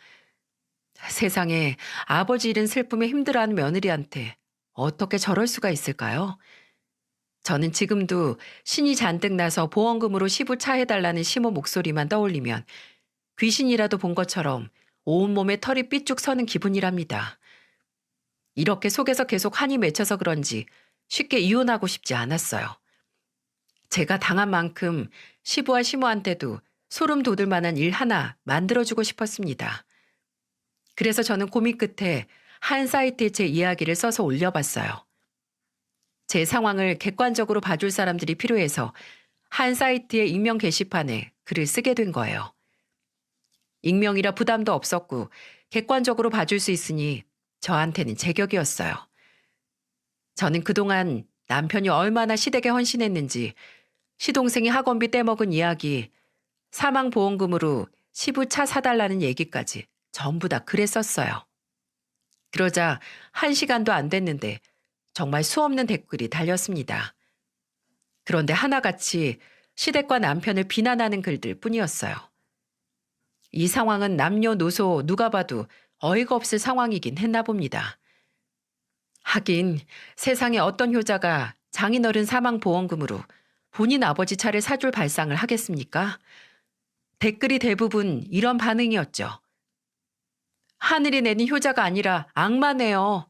세상에 아버지 잃은 슬픔에 힘들어하는 며느리한테 어떻게 저럴 수가 있을까요? 저는 지금도 신이 잔뜩 나서 보험금으로 시부 차 해달라는 시모 목소리만 떠올리면 귀신이라도 본 것처럼 온몸에 털이 삐쭉 서는 기분이랍니다. 이렇게 속에서 계속 한이 맺혀서 그런지 쉽게 이혼하고 싶지 않았어요. 제가 당한 만큼 시부와 시모한테도 소름 돋을 만한 일 하나 만들어주고 싶었습니다. 그래서 저는 고민 끝에 한 사이트에 제 이야기를 써서 올려봤어요. 제 상황을 객관적으로 봐줄 사람들이 필요해서 한 사이트의 익명 게시판에 글을 쓰게 된 거예요. 익명이라 부담도 없었고 객관적으로 봐줄 수 있으니 저한테는 제격이었어요. 저는 그동안 남편이 얼마나 시댁에 헌신했는지 시동생이 학원비 떼먹은 이야기, 사망보험금으로 시부 차 사달라는 얘기까지 전부 다 글에 썼어요. 그러자 1시간도 안 됐는데 정말 수없는 댓글이 달렸습니다. 그런데 하나같이 시댁과 남편을 비난하는 글들 뿐이었어요. 이 상황은 남녀노소 누가 봐도 어이가 없을 상황이긴 했나 봅니다. 하긴 세상에 어떤 효자가 장인어른 사망보험금으로 본인 아버지 차를 사줄 발상을 하겠습니까? 댓글이 대부분 이런 반응이었죠. 하늘이 내린 효자가 아니라 악마네요.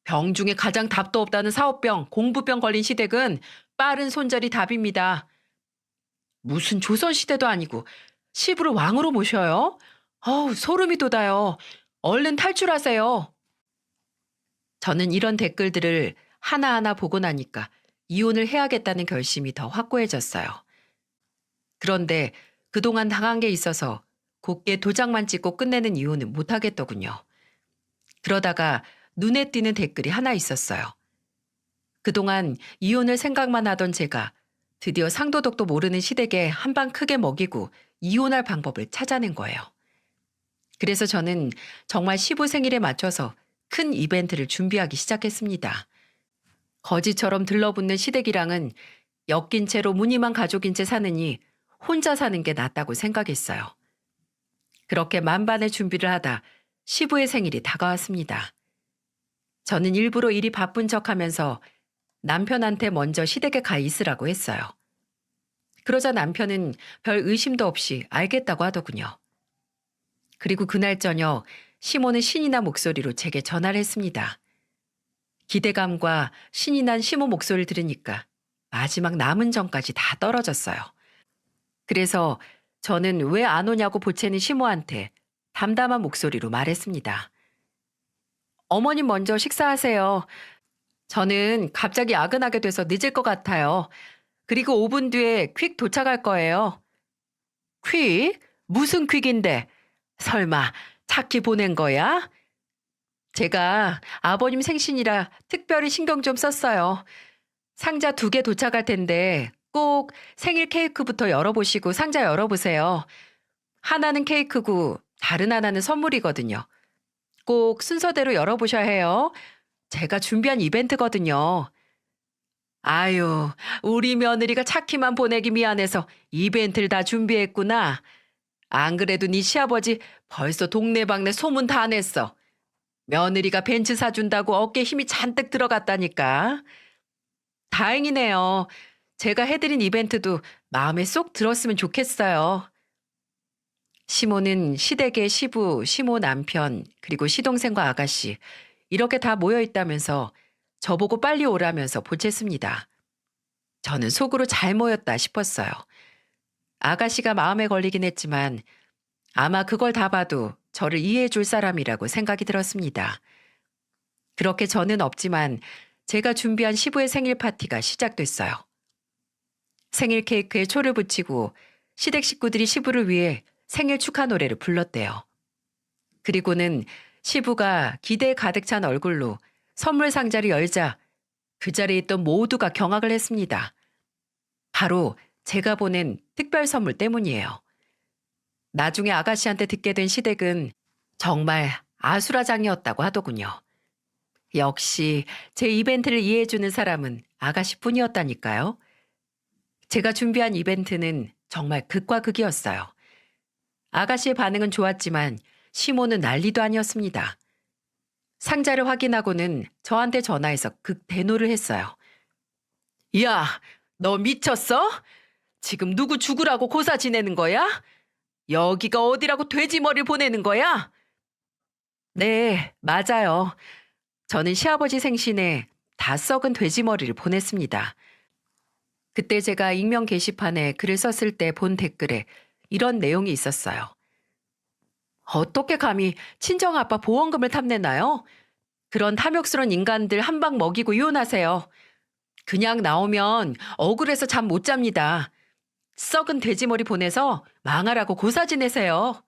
병 중에 가장 답도 없다는 사업병, 공부병 걸린 시댁은 빠른 손절이 답입니다. 무슨 조선시대도 아니고 시부를 왕으로 모셔요? 어우, 소름이 돋아요. 얼른 탈출하세요. 저는 이런 댓글들을 하나하나 보고 나니까 이혼을 해야겠다는 결심이 더 확고해졌어요. 그런데 그동안 당한 게 있어서 곱게 도장만 찍고 끝내는 이혼은 못하겠더군요. 그러다가 눈에 띄는 댓글이 하나 있었어요. 그동안 이혼을 생각만 하던 제가 드디어 상도덕도 모르는 시댁에 한 방 크게 먹이고 이혼할 방법을 찾아낸 거예요. 그래서 저는 정말 시부 생일에 맞춰서 큰 이벤트를 준비하기 시작했습니다. 거지처럼 들러붙는 시댁이랑은 엮인 채로 무늬만 가족인 채 사느니 혼자 사는 게 낫다고 생각했어요. 그렇게 만반의 준비를 하다 시부의 생일이 다가왔습니다. 저는 일부러 일이 바쁜 척하면서 남편한테 먼저 시댁에 가 있으라고 했어요. 그러자 남편은 별 의심도 없이 알겠다고 하더군요. 그리고 그날 저녁 시모는 신이 난 목소리로 제게 전화를 했습니다. 기대감과 신이 난 시모 목소리를 들으니까 마지막 남은 정까지 다 떨어졌어요. 그래서 저는 왜 안 오냐고 보채는 시모한테 담담한 목소리로 말했습니다. 어머님 먼저 식사하세요. 저는 갑자기 야근하게 돼서 늦을 것 같아요. 그리고 5분 뒤에 퀵 도착할 거예요. 퀵? 무슨 퀵인데? 설마 차키 보낸 거야? 제가 아버님 생신이라 특별히 신경 좀 썼어요. 상자 2개 도착할 텐데 꼭 생일 케이크부터 열어보시고 상자 열어보세요. 하나는 케이크고 다른 하나는 선물이거든요. 꼭 순서대로 열어보셔야 해요. 제가 준비한 이벤트거든요. 아유, 우리 며느리가 차키만 보내기 미안해서 이벤트를 다 준비했구나. 안 그래도 네 시아버지 벌써 동네방네 소문 다 냈어. 며느리가 벤츠 사준다고 어깨에 힘이 잔뜩 들어갔다니까. 다행이네요. 제가 해드린 이벤트도 마음에 쏙 들었으면 좋겠어요. 시모는 시댁의 시부, 시모 남편, 그리고 시동생과 아가씨 이렇게 다 모여 있다면서 저보고 빨리 오라면서 보챘습니다. 저는 속으로 잘 모였다 싶었어요. 아가씨가 마음에 걸리긴 했지만 아마 그걸 다 봐도 저를 이해해 줄 사람이라고 생각이 들었습니다. 그렇게 저는 없지만 제가 준비한 시부의 생일 파티가 시작됐어요. 생일 케이크에 초를 붙이고 시댁 식구들이 시부를 위해 생일 축하 노래를 불렀대요. 그리고는 시부가 기대에 가득 찬 얼굴로 선물 상자를 열자 그 자리에 있던 모두가 경악을 했습니다. 바로 제가 보낸 특별 선물 때문이에요. 나중에 아가씨한테 듣게 된 시댁은 정말 아수라장이었다고 하더군요. 역시 제 이벤트를 이해해주는 사람은 아가씨뿐이었다니까요. 제가 준비한 이벤트는 정말 극과 극이었어요. 아가씨의 반응은 좋았지만 시모는 난리도 아니었습니다. 상자를 확인하고는 저한테 전화해서 극대노를 했어요. 야, 너 미쳤어? 지금 누구 죽으라고 고사 지내는 거야? 여기가 어디라고 돼지머리를 보내는 거야? 네, 맞아요. 저는 시아버지 생신에 다 썩은 돼지머리를 보냈습니다. 그때 제가 익명 게시판에 글을 썼을 때 본 댓글에 이런 내용이 있었어요. 어떻게 감히 친정아빠 보험금을 탐내나요? 그런 탐욕스러운 인간들 한 방 먹이고 이혼하세요. 그냥 나오면 억울해서 잠 못 잡니다. 썩은 돼지머리 보내서 망하라고 고사 지내세요.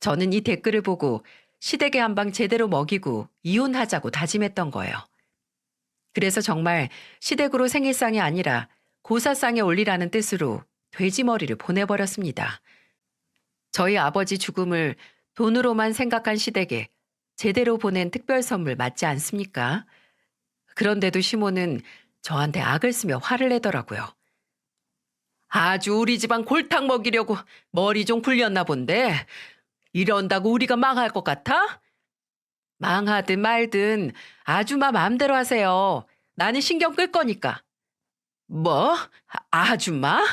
저는 이 댓글을 보고 시댁에 한 방 제대로 먹이고 이혼하자고 다짐했던 거예요. 그래서 정말 시댁으로 생일상이 아니라 고사상에 올리라는 뜻으로 돼지머리를 보내버렸습니다. 저희 아버지 죽음을 돈으로만 생각한 시댁에 제대로 보낸 특별 선물 맞지 않습니까? 그런데도 시모는 저한테 악을 쓰며 화를 내더라고요. 아주 우리 집안 골탕 먹이려고 머리 좀 굴렸나 본데 이런다고 우리가 망할 것 같아? 망하든 말든 아줌마 마음대로 하세요. 나는 신경 끌 거니까. 뭐? 아줌마?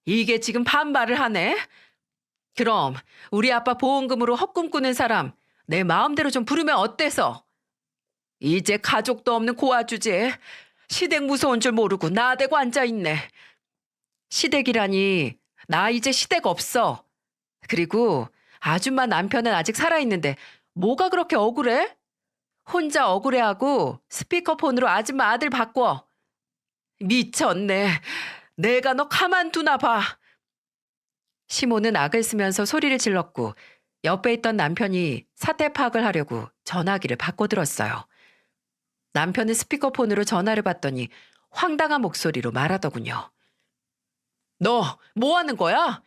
이게 지금 반발을 하네? 그럼 우리 아빠 보험금으로 헛꿈 꾸는 사람 내 마음대로 좀 부르면 어때서? 이제 가족도 없는 고아 주제에 시댁 무서운 줄 모르고 나대고 앉아있네. 시댁이라니, 나 이제 시댁 없어. 그리고 아줌마 남편은 아직 살아있는데 뭐가 그렇게 억울해? 혼자 억울해하고 스피커폰으로 아줌마 아들 바꿔. 미쳤네. 내가 너 가만두나 봐. 시모는 악을 쓰면서 소리를 질렀고 옆에 있던 남편이 사태 파악을 하려고 전화기를 바꿔들었어요. 남편은 스피커폰으로 전화를 받더니 황당한 목소리로 말하더군요. 너 뭐 하는 거야?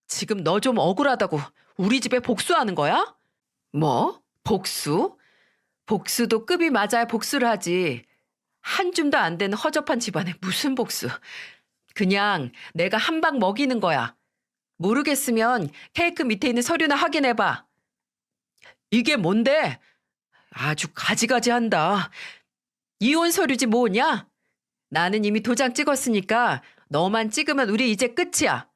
지금 너 좀 억울하다고 우리 집에 복수하는 거야? 뭐? 복수? 복수도 급이 맞아야 복수를 하지. 한 줌도 안 된 허접한 집안에 무슨 복수. 그냥 내가 한 방 먹이는 거야. 모르겠으면 케이크 밑에 있는 서류나 확인해봐. 이게 뭔데? 아주 가지가지 한다. 이혼 서류지 뭐냐? 나는 이미 도장 찍었으니까 너만 찍으면 우리 이제 끝이야.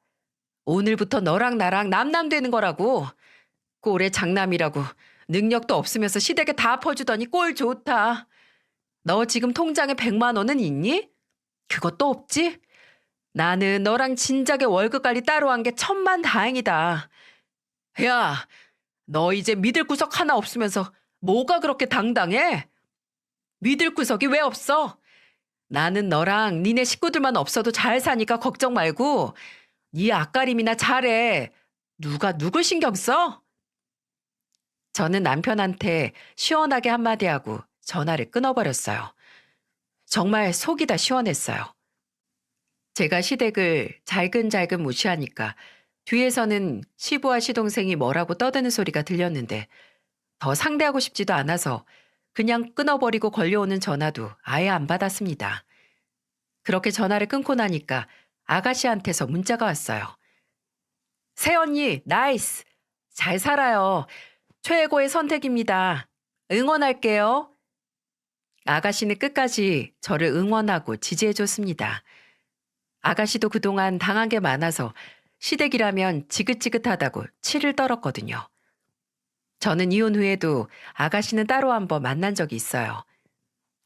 오늘부터 너랑 나랑 남남 되는 거라고. 꼴의 장남이라고 능력도 없으면서 시댁에 다 퍼주더니 꼴 좋다. 너 지금 통장에 100만 원은 있니? 그것도 없지? 나는 너랑 진작에 월급 관리 따로 한 게 천만다행이다. 야, 너 이제 믿을 구석 하나 없으면서 뭐가 그렇게 당당해? 믿을 구석이 왜 없어? 나는 너랑 니네 식구들만 없어도 잘 사니까 걱정 말고 네 앞가림이나 잘해. 누가 누굴 신경 써? 저는 남편한테 시원하게 한마디 하고 전화를 끊어버렸어요. 정말 속이 다 시원했어요. 제가 시댁을 잘근잘근 무시하니까 뒤에서는 시부와 시동생이 뭐라고 떠드는 소리가 들렸는데 더 상대하고 싶지도 않아서 그냥 끊어버리고 걸려오는 전화도 아예 안 받았습니다. 그렇게 전화를 끊고 나니까 아가씨한테서 문자가 왔어요. 새언니, 나이스! 잘 살아요. 최고의 선택입니다. 응원할게요. 아가씨는 끝까지 저를 응원하고 지지해줬습니다. 아가씨도 그동안 당한 게 많아서 시댁이라면 지긋지긋하다고 치를 떨었거든요. 저는 이혼 후에도 아가씨는 따로 한번 만난 적이 있어요.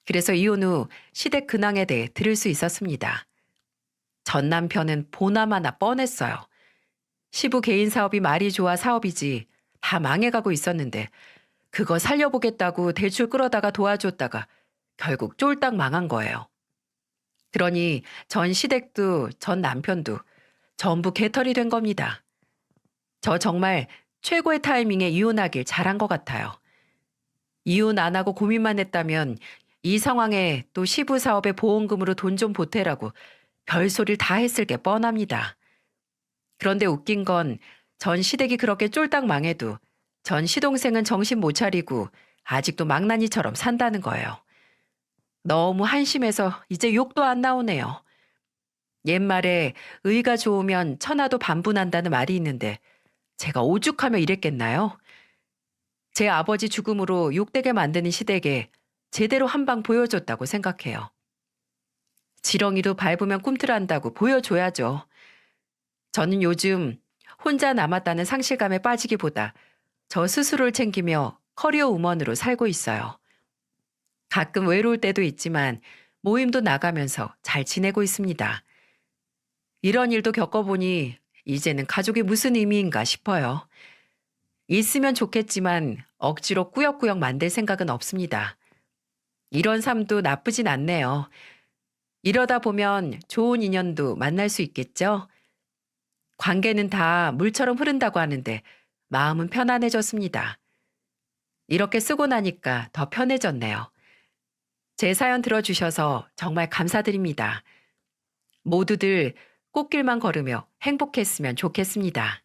그래서 이혼 후 시댁 근황에 대해 들을 수 있었습니다. 전 남편은 보나마나 뻔했어요. 시부 개인 사업이 말이 좋아 사업이지 다 망해가고 있었는데 그거 살려보겠다고 대출 끌어다가 도와줬다가 결국 쫄딱 망한 거예요. 그러니 전 시댁도 전 남편도 전부 개털이 된 겁니다. 저 정말 최고의 타이밍에 이혼하길 잘한 것 같아요. 이혼 안 하고 고민만 했다면 이 상황에 또 시부 사업의 보험금으로 돈 좀 보태라고 별소리를 다 했을 게 뻔합니다. 그런데 웃긴 건 전 시댁이 그렇게 쫄딱 망해도 전 시동생은 정신 못 차리고 아직도 망나니처럼 산다는 거예요. 너무 한심해서 이제 욕도 안 나오네요. 옛말에 의가 좋으면 천하도 반분한다는 말이 있는데 제가 오죽하며 이랬겠나요? 제 아버지 죽음으로 욕되게 만드는 시댁에 제대로 한 방 보여줬다고 생각해요. 지렁이도 밟으면 꿈틀한다고 보여줘야죠. 저는 요즘 혼자 남았다는 상실감에 빠지기보다 저 스스로를 챙기며 커리어 우먼으로 살고 있어요. 가끔 외로울 때도 있지만 모임도 나가면서 잘 지내고 있습니다. 이런 일도 겪어보니 이제는 가족이 무슨 의미인가 싶어요. 있으면 좋겠지만 억지로 꾸역꾸역 만들 생각은 없습니다. 이런 삶도 나쁘진 않네요. 이러다 보면 좋은 인연도 만날 수 있겠죠? 관계는 다 물처럼 흐른다고 하는데 마음은 편안해졌습니다. 이렇게 쓰고 나니까 더 편해졌네요. 제 사연 들어주셔서 정말 감사드립니다. 모두들 꽃길만 걸으며 행복했으면 좋겠습니다.